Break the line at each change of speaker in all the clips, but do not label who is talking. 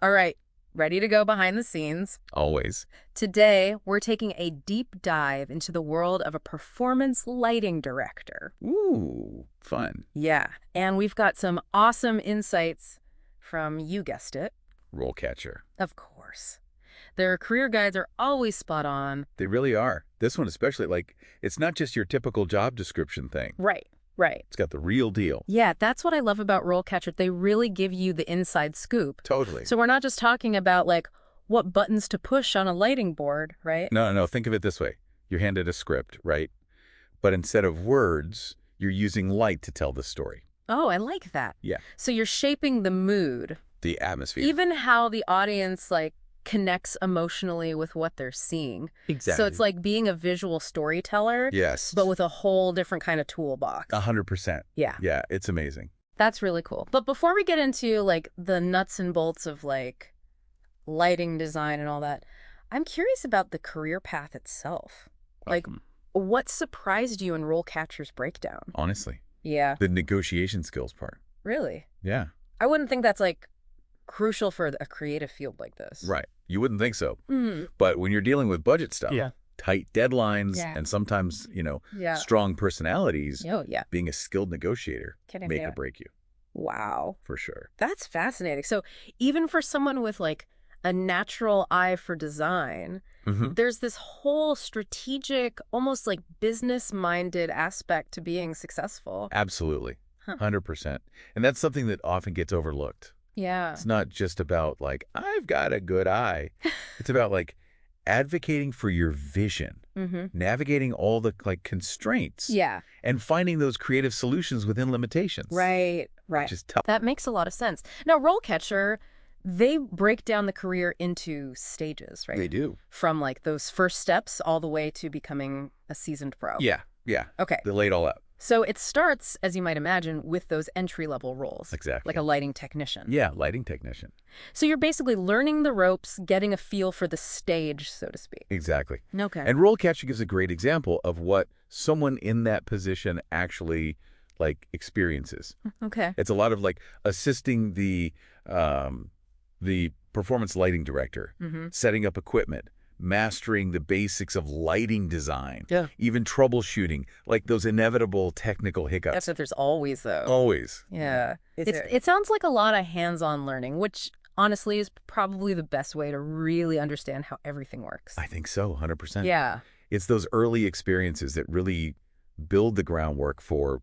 All right, ready to go behind the scenes.
Always.
Today, we're taking a deep dive into the world of a performance lighting director.
Ooh, fun.
Yeah, and we've got some awesome insights from, you guessed it,
RoleCatcher.
of course. Their career guides are always spot on.
They really are. This one especially, like, it's not just your typical job description thing.
Right, right.
It's got the real deal.
Yeah, that's what I love about RoleCatcher. They really give you the inside scoop.
Totally.
So we're not just talking about, like, what buttons to push on a lighting board, right?
No. Think of it this way. You're handed a script, right? But instead of words, you're using light to tell the story.
Oh, I like that.
Yeah.
So you're shaping the mood.
The atmosphere.
Even how the audience, like, connects emotionally with what they're seeing.
Exactly.
So it's like being a visual storyteller,
Yes.
but with a whole different kind of toolbox.
100%.
Yeah.
Yeah, it's amazing.
That's really cool. But before we get into, like, the nuts and bolts of, like, lighting design and all that, I'm curious about the career path itself. Like, what surprised you in RoleCatcher's breakdown?
Honestly.
Yeah.
The negotiation skills part.
Really?
Yeah.
I wouldn't think that's, like, crucial for a creative field like this.
Right. You wouldn't think so.
Mm.
But when you're dealing with budget stuff,
Yeah.
tight deadlines,
Yeah.
and sometimes,
Yeah.
strong personalities,
Oh, yeah.
being a skilled negotiator
Kidding
make
me.
or break you,
Wow.
for sure.
That's fascinating. So even for someone with, like, a natural eye for design, there's this whole strategic, almost like business-minded aspect to being successful.
Absolutely.
Huh.
100%. And that's something that often gets overlooked.
Yeah.
It's not just about, like, I've got a good eye. It's about, like, advocating for your vision, navigating all the, like, constraints,
Yeah.
and finding those creative solutions within limitations.
Right. Right.
Just tough.
That makes a lot of sense. Now, RoleCatcher, they break down the career into stages, right?
They do.
From, like, those first steps all the way to becoming a seasoned pro.
Yeah.
Okay.
They lay it all out.
So it starts, as you might imagine, with those entry-level roles.
Exactly.
Like a lighting technician.
Yeah, lighting technician.
So you're basically learning the ropes, getting a feel for the stage, so to speak.
Exactly.
Okay.
And RoleCatcher gives a great example of what someone in that position actually, like, experiences.
Okay.
It's a lot of, like, assisting the performance lighting director, setting up equipment, mastering the basics of lighting design, even troubleshooting, like those inevitable technical hiccups.
That's what there's always, though.
Always.
Yeah. It sounds like a lot of hands-on learning, which honestly is probably the best way to really understand how everything works.
I think so, 100%.
Yeah.
It's those early experiences that really build the groundwork for,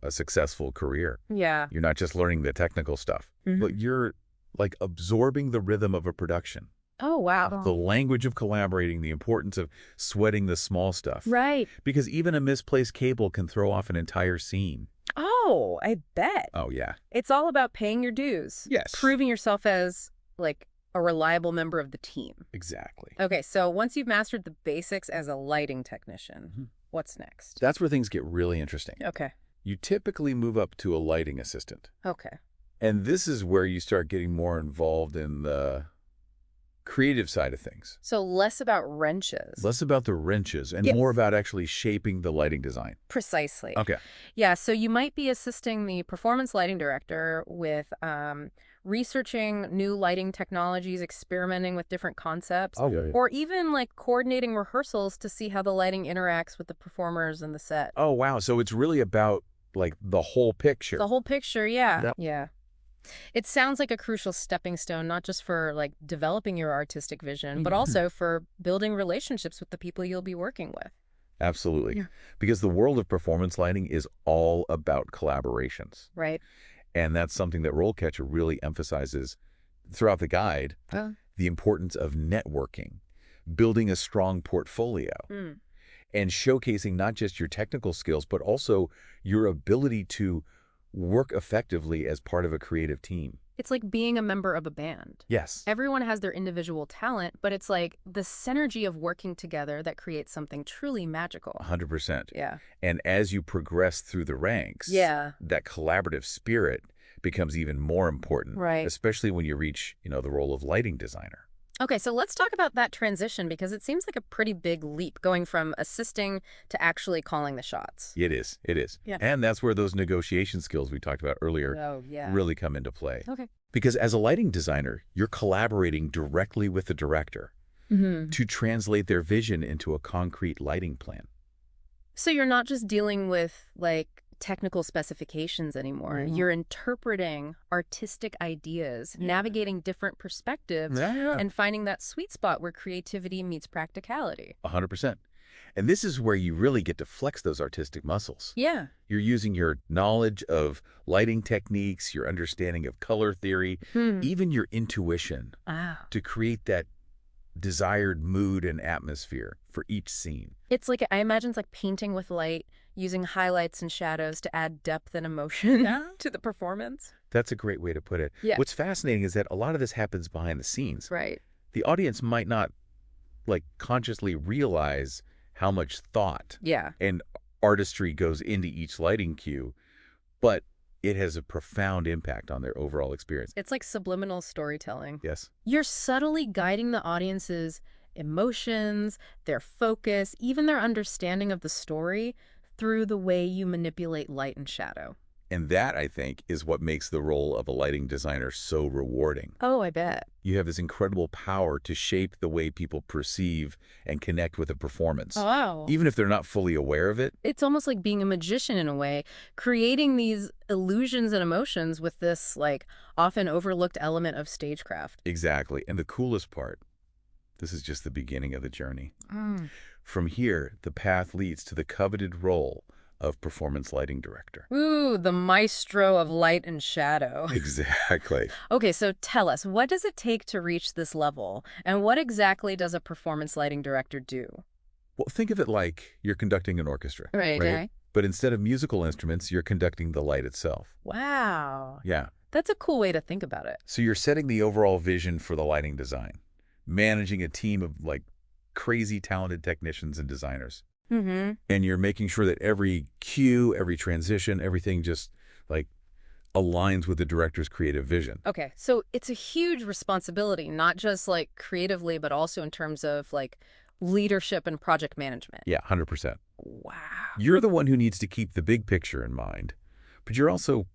a successful career.
Yeah.
You're not just learning the technical stuff, but you're, like, absorbing the rhythm of a production.
Oh, wow.
The language of collaborating, the importance of sweating the small stuff.
Right.
Because even a misplaced cable can throw off an entire scene.
Oh, I bet.
Oh, yeah.
It's all about paying your dues.
Yes.
Proving yourself as, like, a reliable member of the team.
Exactly.
Okay, so once you've mastered the basics as a lighting technician, what's next?
That's where things get really interesting.
Okay.
You typically move up to a lighting assistant.
Okay.
And this is where you start getting more involved in the creative side of things.
So less about wrenches.
Less about the wrenches and
Yes.
more about actually shaping the lighting design.
Precisely.
Okay.
Yeah, so you might be assisting the performance lighting director with researching new lighting technologies, experimenting with different concepts, or even, like, coordinating rehearsals to see how the lighting interacts with the performers and the set.
Oh, wow. So it's really about, like, the whole picture.
The whole picture, yeah.
Yep.
Yeah. It sounds like a crucial stepping stone, not just for, like, developing your artistic vision, but also for building relationships with the people you'll be working with.
Absolutely.
Yeah.
Because the world of performance lighting is all about collaborations.
Right.
And that's something that RoleCatcher really emphasizes throughout the guide, the importance of networking, building a strong portfolio, and showcasing not just your technical skills, but also your ability to work effectively as part of a creative team.
It's like being a member of a band.
Yes.
Everyone has their individual talent, but it's like the synergy of working together that creates something truly magical.
100%.
Yeah.
And as you progress through the ranks, that collaborative spirit becomes even more important,
Right.
especially when you reach, the role of lighting designer.
Okay, so let's talk about that transition because it seems like a pretty big leap going from assisting to actually calling the shots.
It is. It is.
Yeah.
And that's where those negotiation skills we talked about earlier really come into play.
Okay.
Because as a lighting designer, you're collaborating directly with the director to translate their vision into a concrete lighting plan.
So you're not just dealing with, like, technical specifications anymore. You're interpreting artistic ideas, navigating different perspectives, and finding that sweet spot where creativity meets practicality.
100%. And this is where you really get to flex those artistic muscles.
Yeah.
You're using your knowledge of lighting techniques, your understanding of color theory, even your intuition to create that desired mood and atmosphere for each scene.
It's like, I imagine it's like painting with light, using highlights and shadows to add depth and emotion to the performance.
That's a great way to put it.
Yeah.
What's fascinating is that a lot of this happens behind the scenes.
Right.
The audience might not, like, consciously realize how much thought and artistry goes into each lighting cue, but it has a profound impact on their overall experience.
It's like subliminal storytelling.
Yes.
You're subtly guiding the audience's emotions, their focus, even their understanding of the story through the way you manipulate light and shadow.
And that, I think, is what makes the role of a lighting designer so rewarding.
Oh, I bet.
You have this incredible power to shape the way people perceive and connect with a performance.
Oh, wow.
Even if they're not fully aware of it.
It's almost like being a magician in a way, creating these illusions and emotions with this, like, often overlooked element of stagecraft.
Exactly. And the coolest part, this is just the beginning of the journey. From here, the path leads to the coveted role of performance lighting director.
Ooh, the maestro of light and shadow.
Exactly.
Okay, so tell us, what does it take to reach this level? And what exactly does a performance lighting director do?
Well, think of it like you're conducting an orchestra.
Right. Okay.
But instead of musical instruments, you're conducting the light itself.
Wow.
Yeah.
That's a cool way to think about it.
So you're setting the overall vision for the lighting design, managing a team of, like, crazy talented technicians and designers. And you're making sure that every cue, every transition, everything just, like, aligns with the director's creative vision.
Okay, so it's a huge responsibility, not just, like, creatively, but also in terms of, like, leadership and project management.
Yeah, 100%.
Wow.
You're the one who needs to keep the big picture in mind, but you're also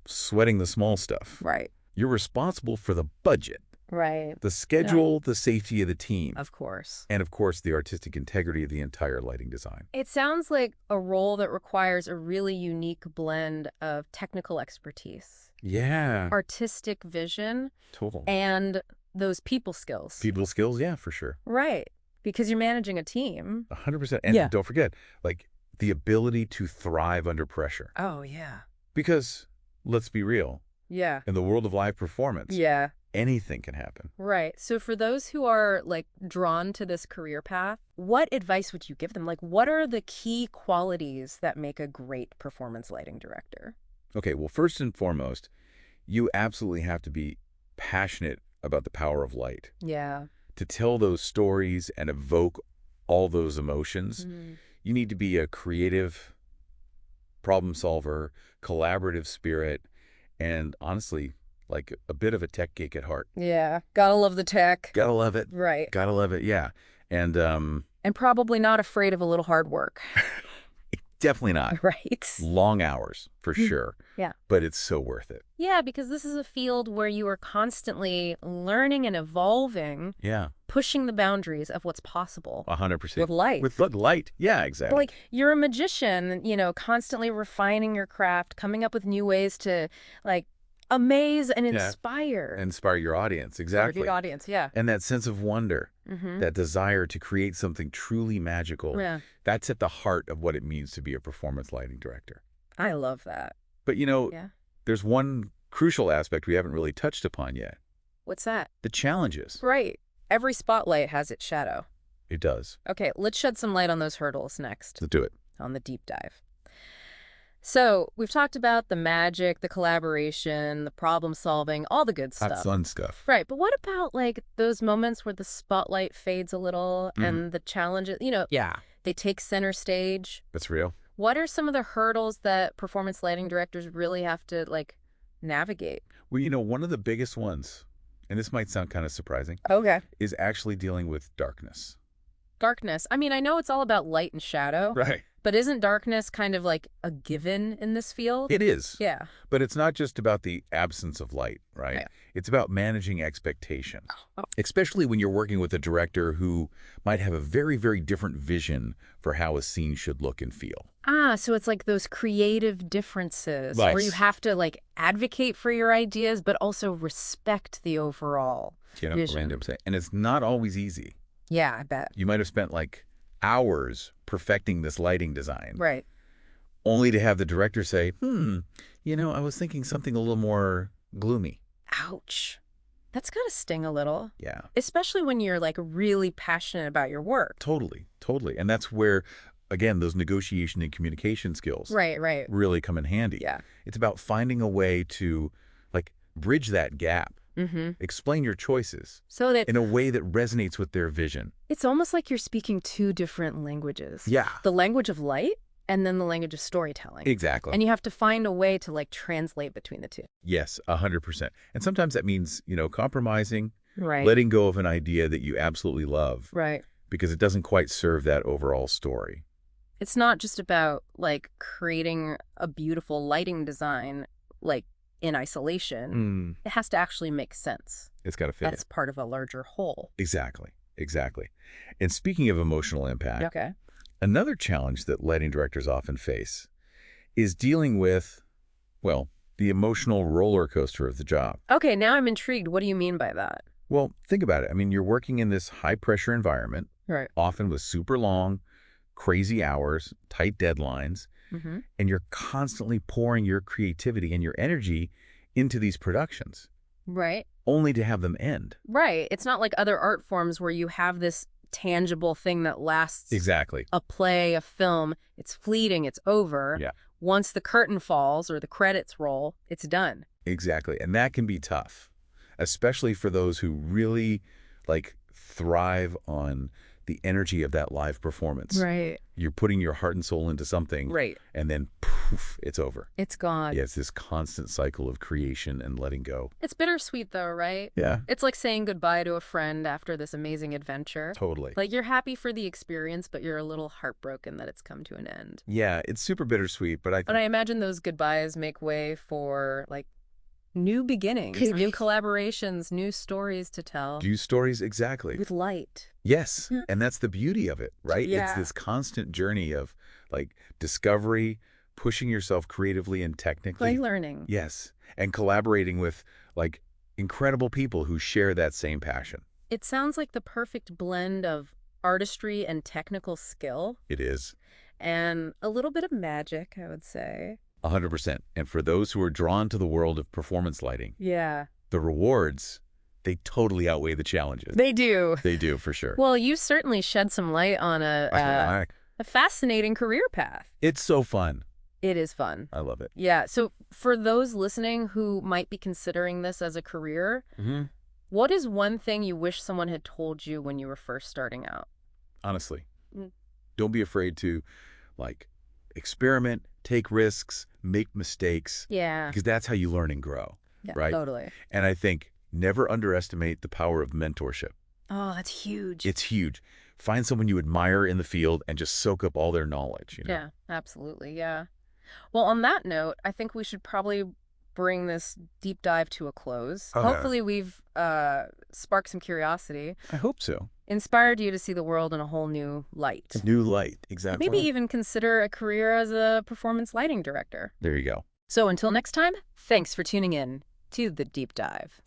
sweating the small stuff.
Right.
You're responsible for the budget.
Right.
The schedule, the safety of the team.
Of course.
And, of course, the artistic integrity of the entire lighting design.
It sounds like a role that requires a really unique blend of technical expertise.
Yeah.
Artistic vision.
Total.
And those people skills.
People skills, yeah, for sure.
Right. Because you're managing a team.
100%. And don't forget, like, the ability to thrive under pressure.
Oh, yeah.
Because, let's be real.
Yeah.
In the world of live performance.
Yeah.
Anything can happen.
Right. So for those who are, like, drawn to this career path, what advice would you give them? Like, what are the key qualities that make a great performance lighting director?
Okay, well, first and foremost, you absolutely have to be passionate about the power of light.
Yeah.
To tell those stories and evoke all those emotions, you need to be a creative problem solver, collaborative spirit, and honestly, like, a bit of a tech geek at heart.
Yeah. Gotta love the tech.
Gotta love it.
Right.
Gotta love it, yeah. And
probably not afraid of a little hard work.
definitely not.
Right.
Long hours, for sure.
Yeah.
But it's so worth it.
Yeah, because this is a field where you are constantly learning and evolving.
Yeah.
Pushing the boundaries of what's possible.
100%.
With light.
With light. Yeah, exactly.
Like, you're a magician, you know, constantly refining your craft, coming up with new ways to, like, amaze and inspire.
Inspire your audience, exactly.
Your audience, yeah.
And that sense of wonder, that desire to create something truly magical, that's at the heart of what it means to be a performance lighting director.
I love that.
But, you know, there's one crucial aspect we haven't really touched upon yet.
What's that?
The challenges.
Right. Every spotlight has its shadow.
It does.
Okay, let's shed some light on those hurdles next.
Let's do it.
On the deep dive. So, we've talked about the magic, the collaboration, the problem solving, all the good stuff.
That's fun stuff.
Right, but what about, like, those moments where the spotlight fades a little and the challenges, you know, they take center stage?
That's real.
What are some of the hurdles that performance lighting directors really have to, like, navigate?
Well, you know, one of the biggest ones, and this might sound kind of surprising, is actually dealing with darkness.
Darkness. I mean, I know it's all about light and shadow.
Right.
But isn't darkness kind of like a given in this field?
It is.
Yeah.
But it's not just about the absence of light, right?
Yeah.
It's about managing expectations,
Oh.
especially when you're working with a director who might have a very, very different vision for how a scene should look and feel.
So it's like those creative differences
Right.
where you have to like advocate for your ideas, but also respect the overall vision.
And it's not always easy.
Yeah, I bet.
You might have spent like hours perfecting this lighting design.
Right.
Only to have the director say, I was thinking something a little more gloomy.
Ouch. That's gotta sting a little.
Yeah.
Especially when you're like really passionate about your work.
Totally, totally. And that's where, again, those negotiation and communication skills
Right.
really come in handy.
Yeah.
It's about finding a way to like bridge that gap.
Mm-hmm.
Explain your choices
So that
in a way that resonates with their vision.
it's almost like you're speaking two different languages.
Yeah.
The language of light and then the language of storytelling.
Exactly.
And you have to find a way to like translate between the two.
Yes, 100%. And sometimes that means, compromising,
Right.
letting go of an idea that you absolutely love
Right.
because it doesn't quite serve that overall story.
It's not just about like creating a beautiful lighting design like in isolation. It has to actually make sense.
It's got to fit.
That's part of a larger whole.
Exactly. And speaking of emotional impact,
Okay.
another challenge that lighting directors often face is dealing with, well, the emotional roller coaster of the job.
Okay, now I'm intrigued. What do you mean by that?
Well, think about it. I mean, you're working in this high-pressure environment,
Right.
often with super long, crazy hours, tight deadlines,
Mm-hmm.
and you're constantly pouring your creativity and your energy into these productions,
Right.
only to have them end.
Right. It's not like other art forms where you have this tangible thing that lasts.
Exactly.
A play, a film. It's fleeting. It's over.
Yeah.
Once the curtain falls or the credits roll, it's done.
Exactly. And that can be tough, especially for those who really thrive on the energy of that live performance.
Right.
You're putting your heart and soul into something.
Right.
And then poof, it's over.
It's gone.
Yeah, it's this constant cycle of creation and letting go.
It's bittersweet though, right?
Yeah.
It's like saying goodbye to a friend after this amazing adventure.
Totally.
Like you're happy for the experience, but you're a little heartbroken that it's come to an end.
Yeah, it's super bittersweet, but
I imagine those goodbyes make way for like new beginnings, new collaborations, new stories to tell.
new stories, exactly.
With light.
Yes, and that's the beauty of it, right?
Yeah.
It's this constant journey of discovery, pushing yourself creatively and technically.
Play learning.
Yes, and collaborating with incredible people who share that same passion.
It sounds like the perfect blend of artistry and technical skill.
It is.
And a little bit of magic, I would say.
100%. And for those who are drawn to the world of performance lighting,
Yeah.
the rewards, they totally outweigh the challenges.
They do.
They do, for sure.
Well, you certainly shed some light on a fascinating career path.
It's so fun.
It is fun.
I love it.
Yeah. So for those listening who might be considering this as a career, what is one thing you wish someone had told you when you were first starting out?
Honestly, don't be afraid to experiment, take risks, make mistakes.
Yeah.
Because that's how you learn and grow.
Yeah,
right?
Totally.
And I think never underestimate the power of mentorship.
Oh, that's huge.
It's huge. Find someone you admire in the field and just soak up all their knowledge.
Yeah, absolutely. Yeah. Well, on that note, I think we should probably bring this deep dive to a close. Hopefully we've sparked some curiosity.
I hope so.
Inspired you to see the world in a whole new light.
New light, exactly.
Maybe even consider a career as a performance lighting director.
There you go.
So until next time, thanks for tuning in to The Deep Dive.